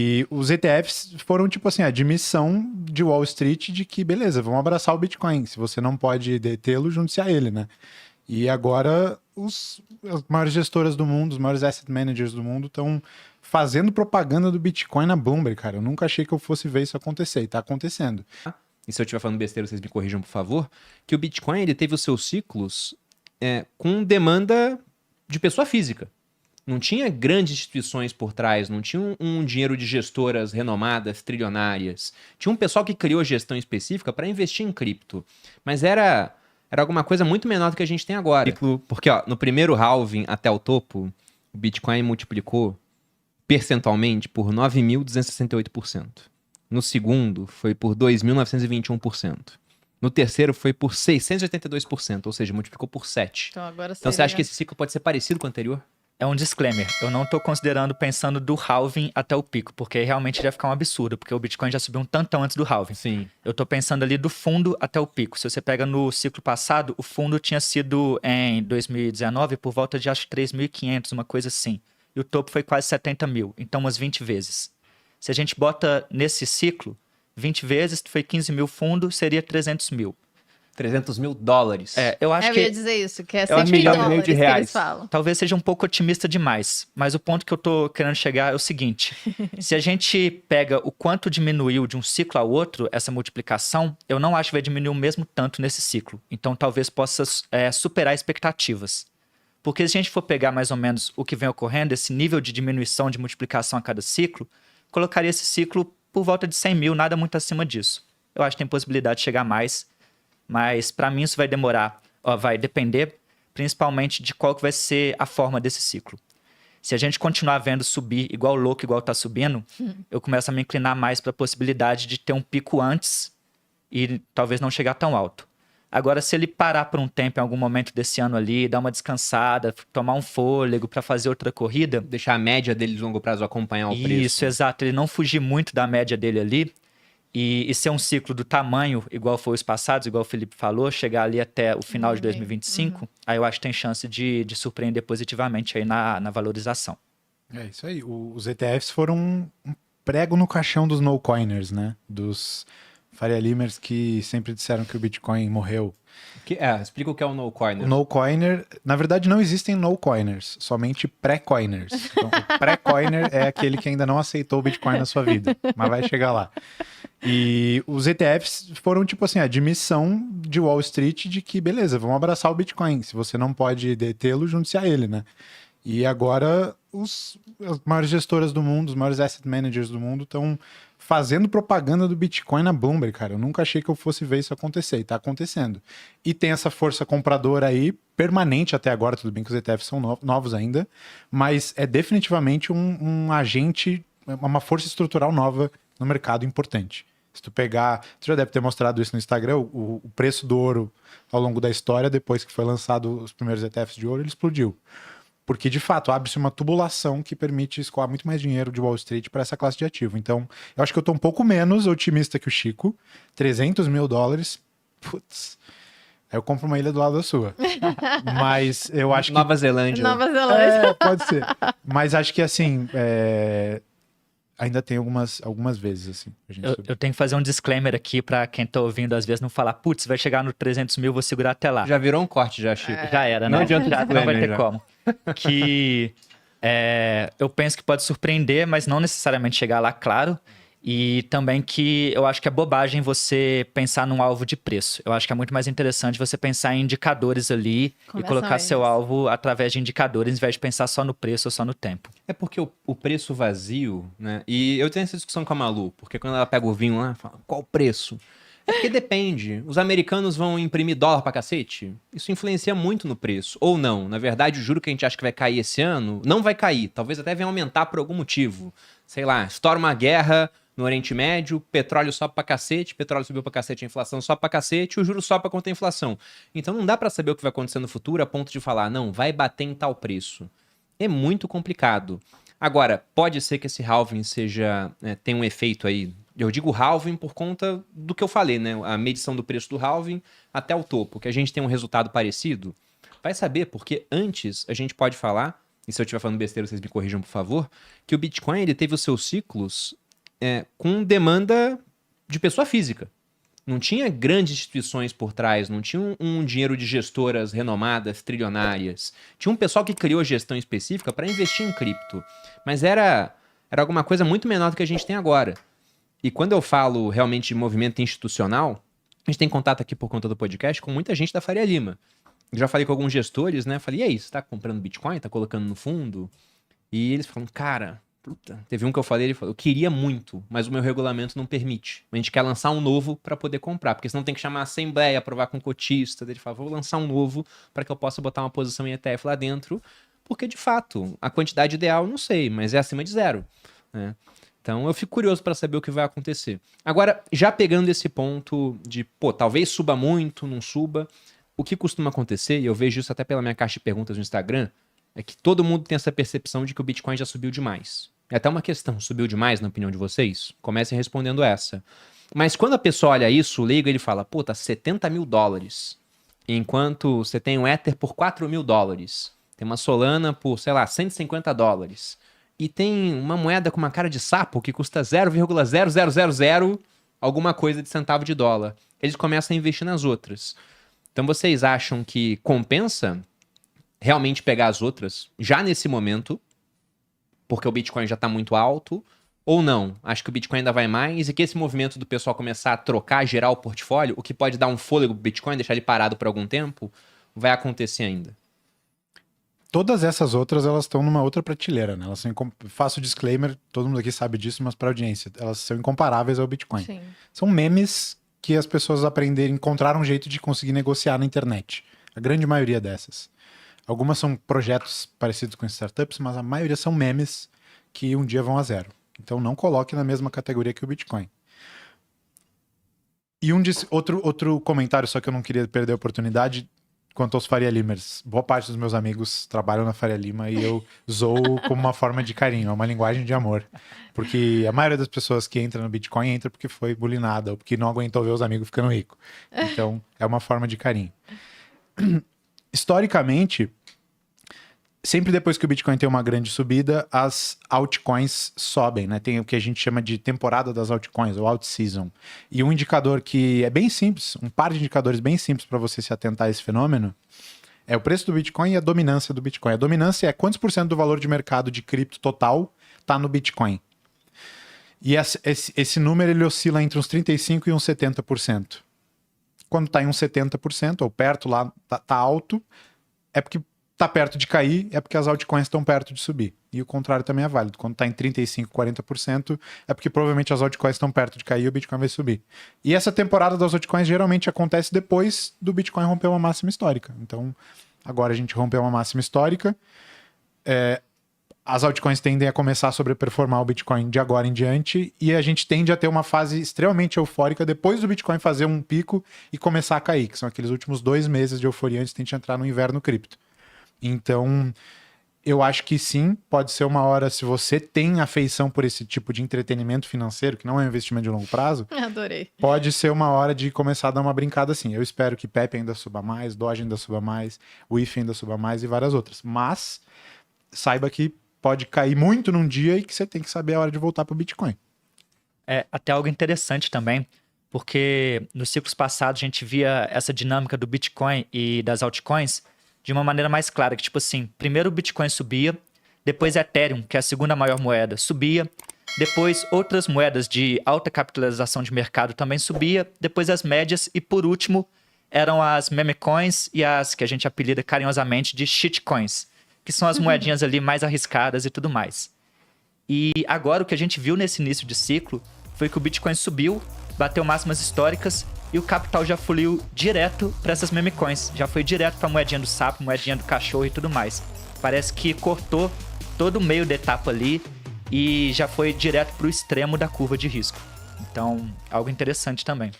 E os ETFs foram, tipo assim, a admissão de Wall Street de que, beleza, vamos abraçar o Bitcoin. Se você não pode detê-lo, junte-se a ele, né? E agora as maiores gestoras do mundo, os maiores asset managers do mundo estão fazendo propaganda do Bitcoin na Bloomberg, cara. Eu nunca achei que eu fosse ver isso acontecer, e tá acontecendo. E se eu estiver falando besteira, vocês me corrijam, por favor, que o Bitcoin ele teve os seus ciclos com demanda de pessoa física. Não tinha grandes instituições por trás, não tinha um dinheiro de gestoras renomadas, trilionárias. Tinha um pessoal que criou gestão específica para investir em cripto. Mas era alguma coisa muito menor do que a gente tem agora. Porque ó, no primeiro halving até o topo, o Bitcoin multiplicou percentualmente por 9.268%. No segundo, foi por 2.921%. No terceiro, foi por 682%, ou seja, multiplicou por 7. Então, agora Então você acha que esse ciclo pode ser parecido com o anterior? É um disclaimer. Eu não tô considerando pensando do halving até o pico, porque realmente ia ficar um absurdo, porque o Bitcoin já subiu um tantão antes do halving. Sim. Eu tô pensando ali do fundo até o pico. Se você pega no ciclo passado, o fundo tinha sido em 2019 por volta de acho 3.500, uma coisa assim. E o topo foi quase 70 mil, então umas 20 vezes. Se a gente bota nesse ciclo, 20 vezes, foi 15 mil fundo, seria 300 mil. 300 mil dólares. Eu acho eu que ia dizer isso, que é Eu acho 100 mil milhão e meio dólares de que reais. eles falam. talvez seja um pouco otimista demais, mas o ponto que eu tô querendo chegar é o seguinte: se a gente pega o quanto diminuiu de um ciclo ao outro essa multiplicação, eu não acho que vai diminuir o mesmo tanto nesse ciclo. Então talvez possa superar expectativas. Porque se a gente for pegar mais ou menos o que vem ocorrendo, esse nível de diminuição de multiplicação a cada ciclo, colocaria esse ciclo por volta de 100 mil, nada muito acima disso. Eu acho que tem possibilidade de chegar mais, mas para mim isso vai demorar, vai depender principalmente de qual que vai ser a forma desse ciclo. Se a gente continuar vendo subir igual louco, igual tá subindo, eu começo a me inclinar mais para a possibilidade de ter um pico antes e talvez não chegar tão alto. Agora, se ele parar por um tempo em algum momento desse ano ali, dar uma descansada, tomar um fôlego para fazer outra corrida. Deixar a média dele de longo prazo acompanhar o preço. Isso, exato. Ele não fugir muito da média dele ali e ser um ciclo do tamanho, igual foi os passados, igual o Felipe falou, chegar ali até o final de 2025, aí eu acho que tem chance de surpreender positivamente aí na valorização. É isso aí. Os ETFs foram um prego no caixão dos no-coiners, né? Dos Faria Limers que sempre disseram que o Bitcoin morreu. Explica o que é o no-coiner. O no-coiner, na verdade não existem no-coiners, somente pré-coiners. Então, o pré-coiner é aquele que ainda não aceitou o Bitcoin na sua vida, mas vai chegar lá. E os ETFs foram, tipo assim, a admissão de Wall Street de que, beleza, vamos abraçar o Bitcoin. Se você não pode detê-lo, junte-se a ele, né? E agora as maiores gestoras do mundo, os maiores asset managers do mundo estão fazendo propaganda do Bitcoin na Bloomberg, cara. Eu nunca achei que eu fosse ver isso acontecer, e tá acontecendo. E tem essa força compradora aí, permanente até agora, tudo bem que os ETFs são novos ainda, mas é definitivamente um agente, uma força estrutural nova no mercado importante. Se tu pegar, tu já deve ter mostrado isso no Instagram, o preço do ouro ao longo da história, depois que foi lançado os primeiros ETFs de ouro, ele explodiu. Porque, de fato, abre-se uma tubulação que permite escoar muito mais dinheiro de Wall Street para essa classe de ativo. Então, eu acho que eu tô um pouco menos otimista que o Chico. 300 mil dólares, putz, aí eu compro uma ilha do lado da sua. Mas eu acho que... Nova Zelândia. Nova Zelândia. pode ser. Mas acho que, assim, ainda tem algumas vezes, assim. Eu tenho que fazer um disclaimer aqui para quem tá ouvindo, às vezes, não falar, putz, vai chegar no 300 mil, vou segurar até lá. Já virou um corte já, Chico. Já era, né? Não adianta o Não vai disclaimer ter já. como. Que eu penso que pode surpreender, mas não necessariamente chegar lá, claro. E também que eu acho que é bobagem você pensar num alvo de preço. Eu acho que é muito mais interessante você pensar em indicadores ali e colocar Conversões. seu alvo através de indicadores, ao invés de pensar só no preço ou só no tempo. É porque o preço vazio, né? E eu tenho essa discussão com a Malu, porque quando ela pega o vinho lá, fala, qual o preço? É porque depende. Os americanos vão imprimir dólar pra cacete? Isso influencia muito no preço. Ou não. Na verdade, o juro que a gente acha que vai cair esse ano, não vai cair. Talvez até venha aumentar por algum motivo. Sei lá, estoura uma guerra no Oriente Médio, petróleo sobe pra cacete, petróleo subiu pra cacete, a inflação sobe pra cacete, o juro sobe pra conter a inflação. Então não dá pra saber o que vai acontecer no futuro a ponto de falar, não, vai bater em tal preço. É muito complicado. Agora, pode ser que esse halving tenha um efeito aí. Eu digo halving por conta do que eu falei, né? A medição do preço do halving até o topo, que a gente tem um resultado parecido. Vai saber, porque antes a gente pode falar e se eu estiver falando besteira, vocês me corrijam, por favor, que o Bitcoin ele teve os seus ciclos com demanda de pessoa física. Não tinha grandes instituições por trás, não tinha um dinheiro de gestoras renomadas, trilionárias. Tinha um pessoal que criou gestão específica para investir em cripto. Mas era alguma coisa muito menor do que a gente tem agora. E quando eu falo realmente de movimento institucional, a gente tem contato aqui por conta do podcast com muita gente da Faria Lima. Eu já falei com alguns gestores, né? Falei, e aí, você tá comprando Bitcoin? Tá colocando no fundo? E eles falam, cara... Puta, teve um que eu falei, ele falou, eu queria muito, mas o meu regulamento não permite. A gente quer lançar um novo para poder comprar, porque senão tem que chamar a assembleia, aprovar com cotista. Ele falou, vou lançar um novo para que eu possa botar uma posição em ETF lá dentro, porque de fato, a quantidade ideal não sei, mas é acima de 0, né? Então eu fico curioso para saber o que vai acontecer. Agora, já pegando esse ponto de, talvez suba muito, não suba, o que costuma acontecer, e eu vejo isso até pela minha caixa de perguntas no Instagram, é que todo mundo tem essa percepção de que o Bitcoin já subiu demais. É até uma questão, subiu demais na opinião de vocês? Comecem respondendo essa. Mas quando a pessoa olha isso, o leigo, ele fala, tá $70 mil. Enquanto você tem um Ether por $4 mil. Tem uma Solana por, sei lá, $150. E tem uma moeda com uma cara de sapo que custa 0,0000 alguma coisa de centavo de dólar. Eles começam a investir nas outras. Então vocês acham que compensa realmente pegar as outras já nesse momento, porque o Bitcoin já está muito alto, ou não? Acho que o Bitcoin ainda vai mais e que esse movimento do pessoal começar a trocar, gerar o portfólio, o que pode dar um fôlego pro Bitcoin, deixar ele parado por algum tempo, vai acontecer ainda. Todas essas outras, elas estão numa outra prateleira, né? Elas são faço disclaimer, todo mundo aqui sabe disso, mas para audiência, elas são incomparáveis ao Bitcoin. Sim. São memes que as pessoas encontraram um jeito de conseguir negociar na internet. A grande maioria dessas. Algumas são projetos parecidos com startups, mas a maioria são memes que um dia vão a 0. Então não coloque na mesma categoria que o Bitcoin. E outro comentário, só que eu não queria perder a oportunidade, quanto aos Faria Limers. Boa parte dos meus amigos trabalham na Faria Lima e eu zoo como uma forma de carinho, é uma linguagem de amor. Porque a maioria das pessoas que entram no Bitcoin entra porque foi bulinada ou porque não aguentou ver os amigos ficando ricos. Então é uma forma de carinho. Historicamente, sempre depois que o Bitcoin tem uma grande subida, as altcoins sobem, né? Tem o que a gente chama de temporada das altcoins, ou alt-season. E um indicador que é bem simples, um par de indicadores bem simples para você se atentar a esse fenômeno, é o preço do Bitcoin e a dominância do Bitcoin. A dominância é quantos por cento do valor de mercado de cripto total está no Bitcoin. E esse número ele oscila entre uns 35% e uns 70%. Quando está em uns 70%, ou perto lá, tá alto, é porque está perto de cair, é porque as altcoins estão perto de subir. E o contrário também é válido. Quando está em 35%, 40%, é porque provavelmente as altcoins estão perto de cair e o Bitcoin vai subir. E essa temporada das altcoins geralmente acontece depois do Bitcoin romper uma máxima histórica. Então, agora a gente rompeu uma máxima histórica. As altcoins tendem a começar a sobreperformar o Bitcoin de agora em diante e a gente tende a ter uma fase extremamente eufórica depois do Bitcoin fazer um pico e começar a cair, que são aqueles últimos 2 meses de euforia antes de a gente entrar no inverno cripto. Então, eu acho que sim, pode ser uma hora, se você tem afeição por esse tipo de entretenimento financeiro, que não é um investimento de longo prazo, Adorei. pode ser uma hora de começar a dar uma brincada assim. Eu espero que Pepe ainda suba mais, Doge ainda suba mais, o IF ainda suba mais e várias outras. Mas, saiba que pode cair muito num dia e que você tem que saber a hora de voltar para o Bitcoin. É até algo interessante também, porque nos ciclos passados a gente via essa dinâmica do Bitcoin e das altcoins de uma maneira mais clara, que tipo assim, primeiro o Bitcoin subia, depois Ethereum, que é a segunda maior moeda, subia, depois outras moedas de alta capitalização de mercado também subia, depois as médias e por último eram as meme coins e as que a gente apelida carinhosamente de shitcoins, que são as moedinhas ali mais arriscadas e tudo mais. E agora o que a gente viu nesse início de ciclo foi que o Bitcoin subiu, bateu máximas históricas e o capital já fluiu direto para essas meme coins. Já foi direto para a moedinha do sapo, moedinha do cachorro e tudo mais. Parece que cortou todo o meio da etapa ali e já foi direto para o extremo da curva de risco. Então, algo interessante também.